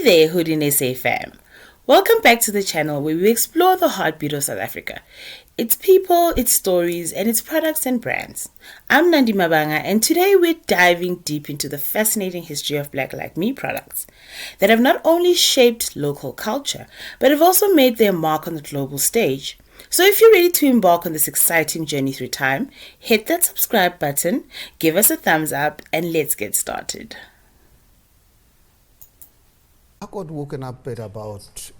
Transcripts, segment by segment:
Hey there, Hood-in-SA fam. Welcome back to the channel where we explore the heartbeat of South Africa. Its people, its stories, and its products and brands. I'm Nandi Mabanga, and today we're diving deep into the fascinating history of Black Like Me products that have not only shaped local culture, but have also made their mark on the global stage. So if you're ready to embark on this exciting journey through time, hit that subscribe button, give us a thumbs up, and let's get started. I got woken up at about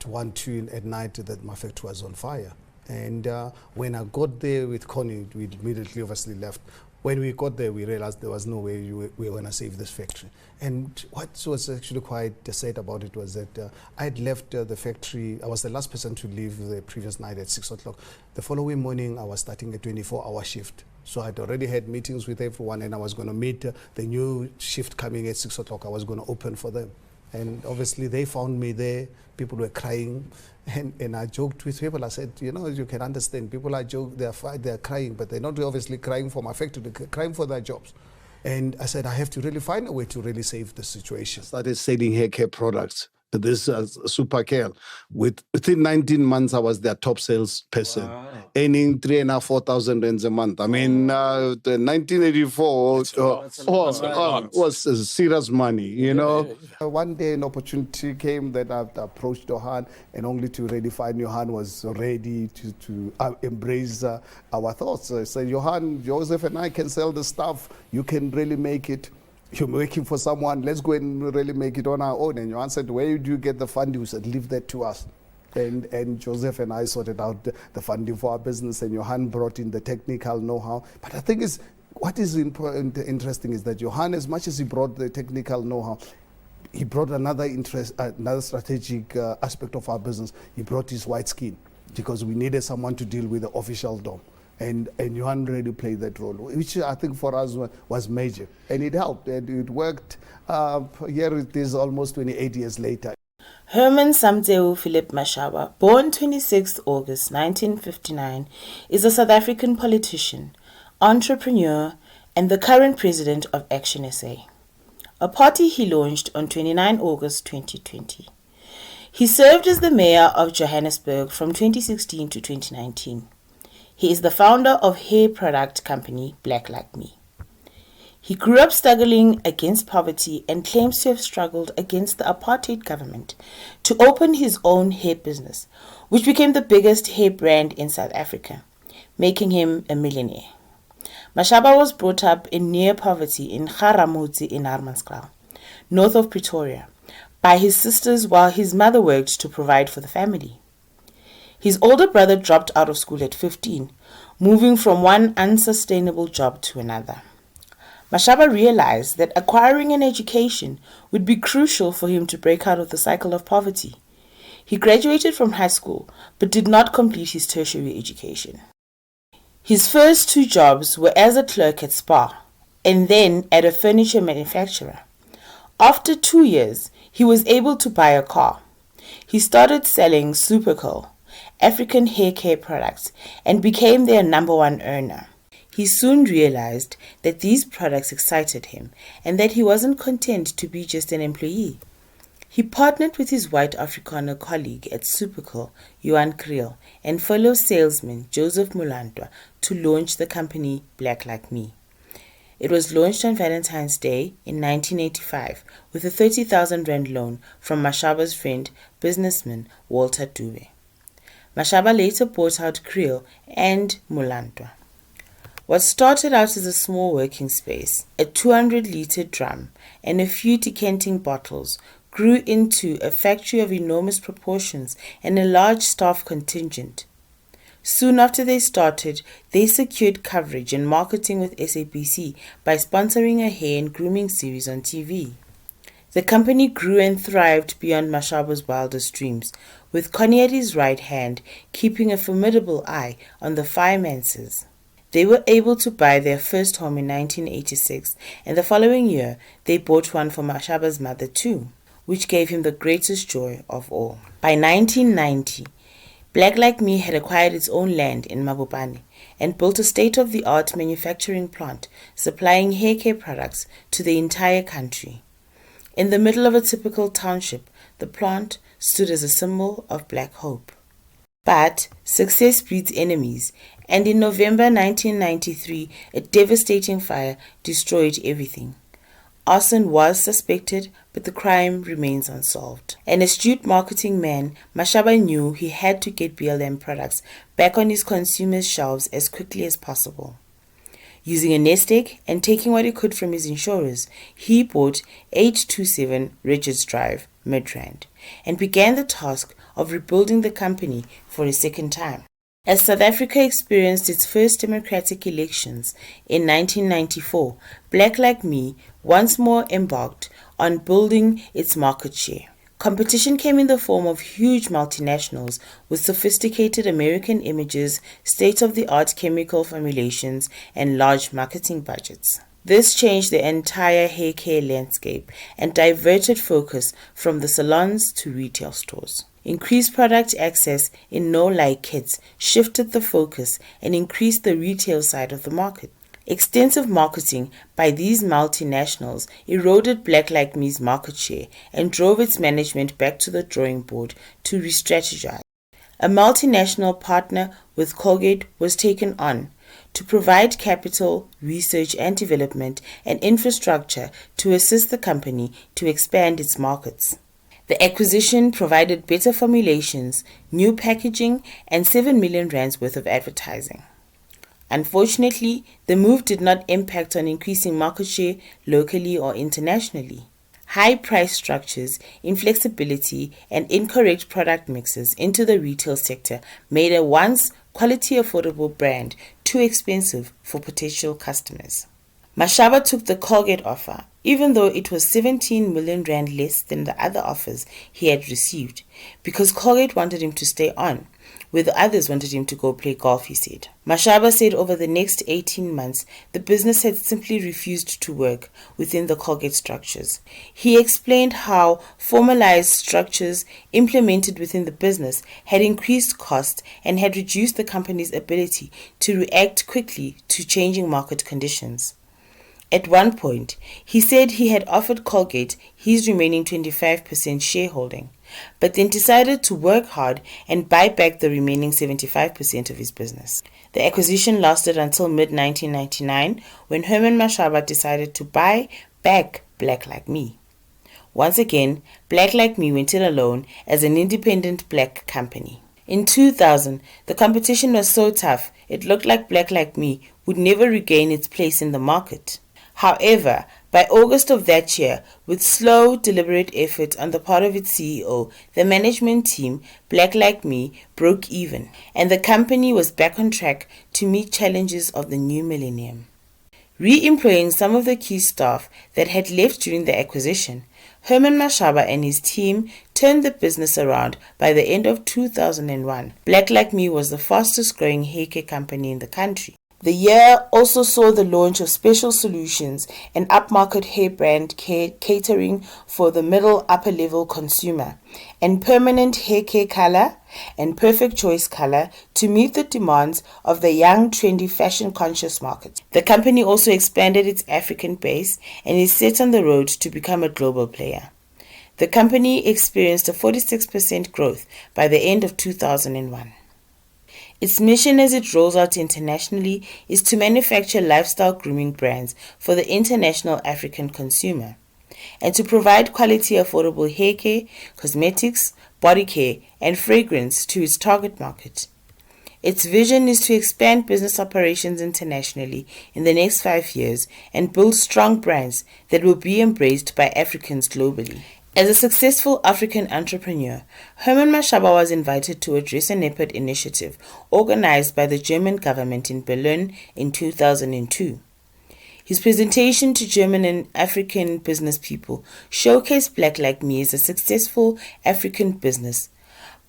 1, 2 at night that my factory was on fire. And when I got there with Connie, we immediately obviously left. When we got there, we realized there was no way we were going to save this factory. And what was actually quite sad about it was that I had left the factory. I was the last person to leave the previous night at 6 o'clock. The following morning, I was starting a 24-hour shift. So I'd already had meetings with everyone, and I was going to meet the new shift coming at 6 o'clock. I was going to open for them. And obviously they found me there, people were crying, and I joked with people. I said, you know, you can understand, people are they're crying, but they're not obviously crying for my factory, they're crying for their jobs. And I said, I have to really find a way to really save the situation. Started selling hair care products. This super care. Within 19 months, I was their top sales person, earning 3,500 4,000 rands a month. I mean, the 1984 was serious money, you know. One day, an opportunity came that I approached Johan, and only to really find Johan was ready to embrace our thoughts. I said, Johan, Joseph and I can sell the stuff. You can really make it. You're working for someone, let's go and really make it on our own. And Johan said, where do you get the funding? We said, leave that to us. And Joseph and I sorted out the funding for our business, and Johan brought in the technical know-how. But I think what is interesting is that Johan, as much as he brought the technical know-how, he brought another strategic aspect of our business. He brought his white skin, because we needed someone to deal with the official dome. And Johan really played that role, which I think for us was major. And it helped, and it worked. Here it is almost 28 years later. Herman Samtseu Philip Mashaba, born 26 August 1959, is a South African politician, entrepreneur, and the current president of ActionSA, a party he launched on 29 August 2020. He served as the mayor of Johannesburg from 2016 to 2019. He is the founder of hair product company Black Like Me. He grew up struggling against poverty and claims to have struggled against the apartheid government to open his own hair business, which became the biggest hair brand in South Africa, making him a millionaire. Mashaba was brought up in near poverty in GaRamotse in Hammanskraal, north of Pretoria, by his sisters while his mother worked to provide for the family. His older brother dropped out of school at 15, moving from one unsustainable job to another. Mashaba realized that acquiring an education would be crucial for him to break out of the cycle of poverty. He graduated from high school, but did not complete his tertiary education. His first 2 jobs were as a clerk at Spar, and then at a furniture manufacturer. After 2 years, he was able to buy a car. He started selling Supercurl, African hair care products, and became their #1 earner. He soon realized that these products excited him and that he wasn't content to be just an employee. He partnered with his white Afrikaner colleague at Supercurl, Johan Kriel, and fellow salesman Joseph Mulantwa to launch the company Black Like Me. It was launched on Valentine's Day in 1985 with a 30,000 rand loan from Mashaba's friend, businessman Walter Dube. Mashaba later bought out Kriel and Mulantwa. What started out as a small working space, a 200-liter drum, and a few decanting bottles grew into a factory of enormous proportions and a large staff contingent. Soon after they started, they secured coverage and marketing with SABC by sponsoring a hair and grooming series on TV. The company grew and thrived beyond Mashaba's wildest dreams, with Connie at his right hand keeping a formidable eye on the finances. They were able to buy their first home in 1986, and the following year they bought one for Mashaba's mother too, which gave him the greatest joy of all. By 1990, Black Like Me had acquired its own land in Mabopane and built a state-of-the-art manufacturing plant supplying hair care products to the entire country. In the middle of a typical township, the plant stood as a symbol of black hope. But success breeds enemies, and in November 1993, a devastating fire destroyed everything. Arson was suspected, but the crime remains unsolved. An astute marketing man, Mashaba knew he had to get BLM products back on his consumers' shelves as quickly as possible. Using a nest egg and taking what he could from his insurers, he bought 827 Richards Drive, Midrand, and began the task of rebuilding the company for a second time. As South Africa experienced its first democratic elections in 1994, Black Like Me once more embarked on building its market share. Competition came in the form of huge multinationals with sophisticated American images, state-of-the-art chemical formulations, and large marketing budgets. This changed the entire hair care landscape and diverted focus from the salons to retail stores. Increased product access in no-like kits shifted the focus and increased the retail side of the market. Extensive marketing by these multinationals eroded Black Like Me's market share and drove its management back to the drawing board to re-strategize. A multinational partner with Colgate was taken on to provide capital, research and development, and infrastructure to assist the company to expand its markets. The acquisition provided better formulations, new packaging, and 7 million rands worth of advertising. Unfortunately, the move did not impact on increasing market share locally or internationally. High price structures, inflexibility, and incorrect product mixes into the retail sector made a once quality affordable brand too expensive for potential customers. Mashaba took the Colgate offer, even though it was 17 million rand less than the other offers he had received, because Colgate wanted him to stay on, where the others wanted him to go play golf, he said. Mashaba said over the next 18 months, the business had simply refused to work within the Colgate structures. He explained how formalized structures implemented within the business had increased costs and had reduced the company's ability to react quickly to changing market conditions. At one point, he said he had offered Colgate his remaining 25% shareholding, but then decided to work hard and buy back the remaining 75% of his business. The acquisition lasted until mid-1999, when Herman Mashaba decided to buy back Black Like Me. Once again, Black Like Me went it alone as an independent black company. In 2000, the competition was so tough, it looked like Black Like Me would never regain its place in the market. However, by August of that year, with slow, deliberate effort on the part of its CEO, the management team, Black Like Me, broke even, and the company was back on track to meet challenges of the new millennium. Re-employing some of the key staff that had left during the acquisition, Herman Mashaba and his team turned the business around by the end of 2001. Black Like Me was the fastest growing hair care company in the country. The year also saw the launch of Special Solutions, an upmarket hair brand catering for the middle-upper level consumer, and Permanent Hair Care Color and Perfect Choice Color to meet the demands of the young, trendy, fashion-conscious market. The company also expanded its African base and is set on the road to become a global player. The company experienced a 46% growth by the end of 2001. Its mission as it rolls out internationally is to manufacture lifestyle grooming brands for the international African consumer and to provide quality affordable hair care, cosmetics, body care, and fragrance to its target market. Its vision is to expand business operations internationally in the next 5 years and build strong brands that will be embraced by Africans globally. As a successful African entrepreneur, Herman Mashaba was invited to address a NEPID initiative organized by the German government in Berlin in 2002. His presentation to German and African business people showcased Black Like Me as a successful African business,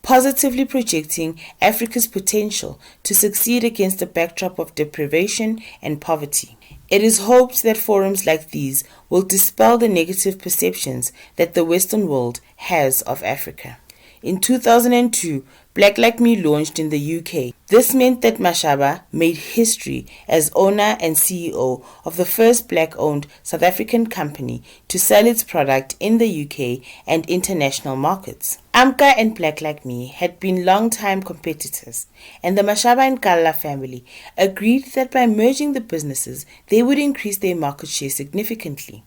positively projecting Africa's potential to succeed against a backdrop of deprivation and poverty. It is hoped that forums like these will dispel the negative perceptions that the Western world has of Africa. In 2002, Black Like Me launched in the UK. This meant that Mashaba made history as owner and CEO of the first black-owned South African company to sell its product in the UK and international markets. AMCA and Black Like Me had been long-time competitors, and the Mashaba and Kalla family agreed that by merging the businesses, they would increase their market share significantly.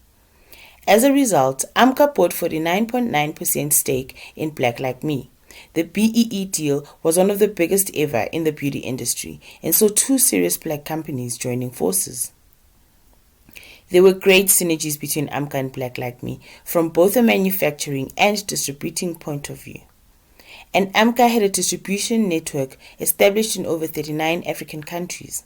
As a result, AMCA bought 49.9% stake in Black Like Me. The BEE deal was one of the biggest ever in the beauty industry and saw two serious black companies joining forces. There were great synergies between AMCA and Black Like Me from both a manufacturing and distributing point of view. And AMCA had a distribution network established in over 39 African countries.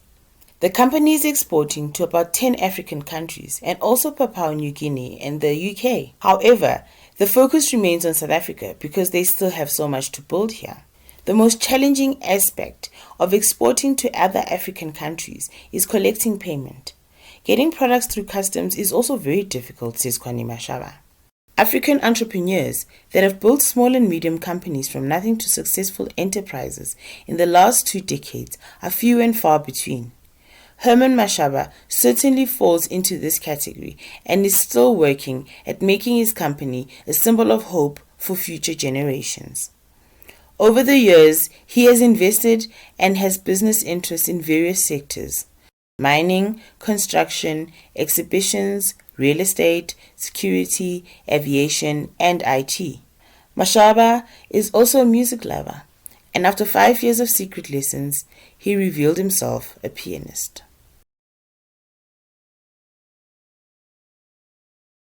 The company is exporting to about 10 African countries and also Papua New Guinea and the UK. However, the focus remains on South Africa because they still have so much to build here. The most challenging aspect of exporting to other African countries is collecting payment. Getting products through customs is also very difficult, says Kwani Mashaba. African entrepreneurs that have built small and medium companies from nothing to successful enterprises in the last 2 decades are few and far between. Herman Mashaba certainly falls into this category and is still working at making his company a symbol of hope for future generations. Over the years, he has invested and has business interests in various sectors: mining, construction, exhibitions, real estate, security, aviation, and IT. Mashaba is also a music lover, and after 5 years of secret lessons, he revealed himself a pianist.